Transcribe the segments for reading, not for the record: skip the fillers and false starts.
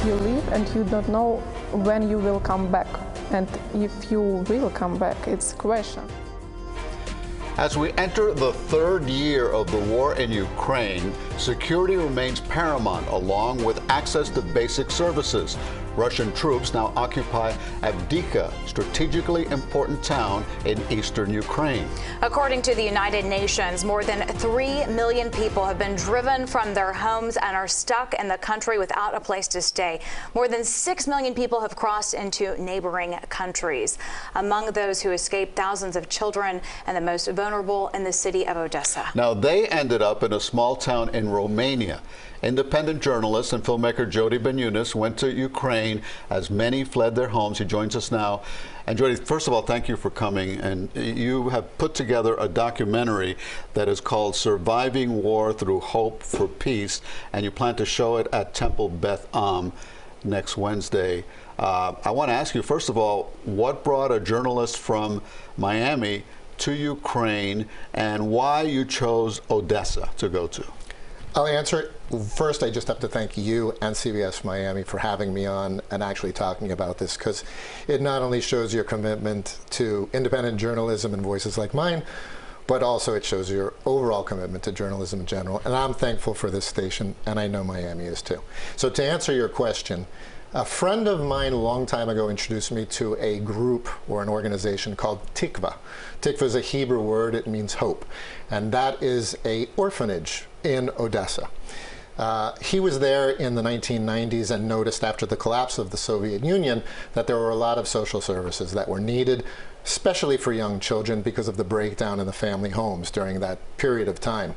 You leave and you don't know when you will come back. And if you will come back, it's a question. As we enter the third year of the war in Ukraine, security remains paramount along with access to basic services. Russian troops now occupy Avdiivka, strategically important town in eastern Ukraine. According to the United Nations, more than 3 million people have been driven from their homes and are stuck in the country without a place to stay. More than 6 million people have crossed into neighboring countries. Among those who escaped, thousands of children and the most vulnerable in the city of Odessa. Now, they ended up in a small town in Romania. Independent journalist and filmmaker Jody Benyunes went to Ukraine as many fled their homes. He joins us now. And Jody, first of all, thank you for coming. And you have put together a documentary that is called Surviving War Through Hope for Peace, and you plan to show it at Temple Beth Am next Wednesday. I want to ask you, first of all, what brought a journalist from Miami to Ukraine, and why you chose Odessa to go to? I'll answer it. First, I just have to thank you and CBS Miami for having me on and actually talking about this, because it not only shows your commitment to independent journalism and voices like mine, but also it shows your overall commitment to journalism in general. And I'm thankful for this station, and I know Miami is too. So to answer your question, a friend of mine a long time ago introduced me to a group or an organization called Tikva. Tikva is a Hebrew word, it means hope. And that is an orphanage in Odessa. He was there in the 1990s and noticed after the collapse of the Soviet Union that there were a lot of social services that were needed, especially for young children because of the breakdown in the family homes during that period of time.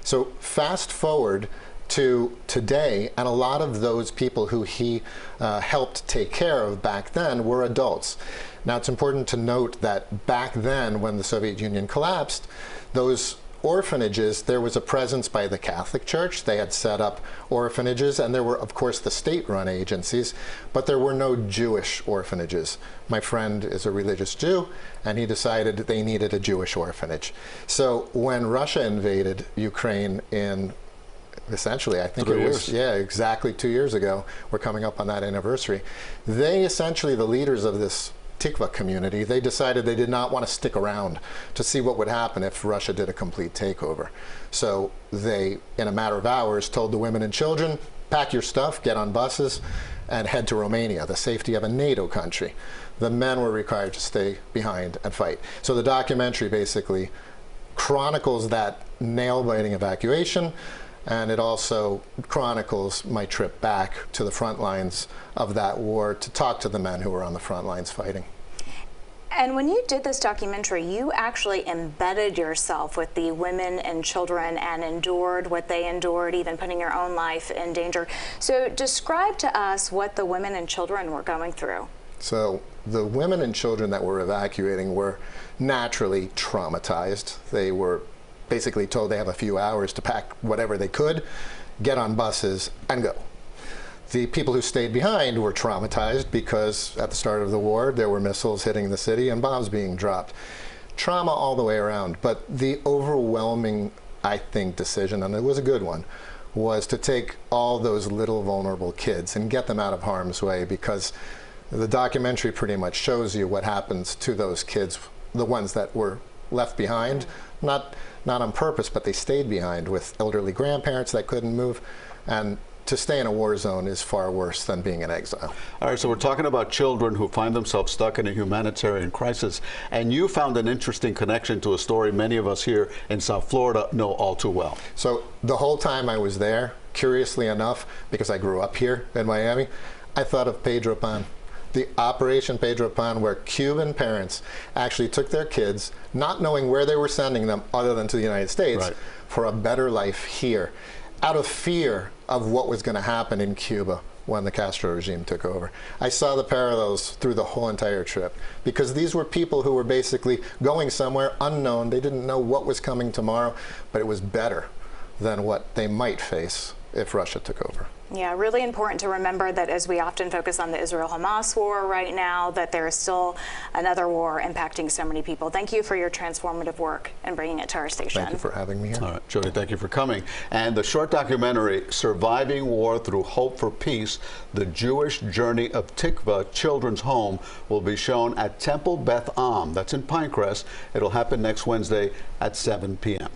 So fast forward to today, and a lot of those people who he helped take care of back then were adults. Now, it's important to note that back then, when the Soviet Union collapsed, those orphanages, there was a presence by the Catholic Church. They had set up orphanages, and there were, of course, the state-run agencies, but there were no Jewish orphanages. My friend is a religious Jew, and he decided they needed a Jewish orphanage. So when Russia invaded Ukraine in essentially, I think it was, yeah, exactly 2 years ago. We're coming up on that anniversary. They essentially, the leaders of this Tikva community, they decided they did not want to stick around to see what would happen if Russia did a complete takeover. So they, in a matter of hours, told the women and children, pack your stuff, get on buses, and head to Romania, the safety of a NATO country. The men were required to stay behind and fight. So the documentary basically chronicles that nail-biting evacuation, and it also chronicles my trip back to the front lines of that war to talk to the men who were on the front lines fighting. And when you did this documentary, you actually embedded yourself with the women and children and endured what they endured, even putting your own life in danger. So describe to us what the women and children were going through. So the women and children that were evacuating were naturally traumatized. They were basically told they have a few hours to pack whatever they could, get on buses, and go. The people who stayed behind were traumatized because at the start of the war, there were missiles hitting the city and bombs being dropped. Trauma all the way around, but the overwhelming, I think, decision, and it was a good one, was to take all those little vulnerable kids and get them out of harm's way, because the documentary pretty much shows you what happens to those kids, the ones that were left behind, not on purpose, but they stayed behind with elderly grandparents that couldn't move. And to stay in a war zone is far worse than being in exile. All right, so we're talking about children who find themselves stuck in a humanitarian crisis. And you found an interesting connection to a story many of us here in South Florida know all too well. So the whole time I was there, curiously enough, because I grew up here in Miami, I thought of Pedro Pan. The Operation Pedro Pan, where Cuban parents actually took their kids, not knowing where they were sending them other than to the United States, right, for a better life here, out of fear of what was going to happen in Cuba when the Castro regime took over. I saw the parallels through the whole entire trip, because these were people who were basically going somewhere unknown. They didn't know what was coming tomorrow, but it was better than what they might face if Russia took over. Yeah, really important to remember that as we often focus on the Israel-Hamas war right now, that there is still another war impacting so many people. Thank you for your transformative work and bringing it to our station. Thank you for having me here. All right, Jody, thank you for coming. And the short documentary, Surviving War Through Hope for Peace, The Jewish Journey of Tikva Children's Home, will be shown at Temple Beth Am. That's in Pinecrest. It'll happen next Wednesday at 7 p.m.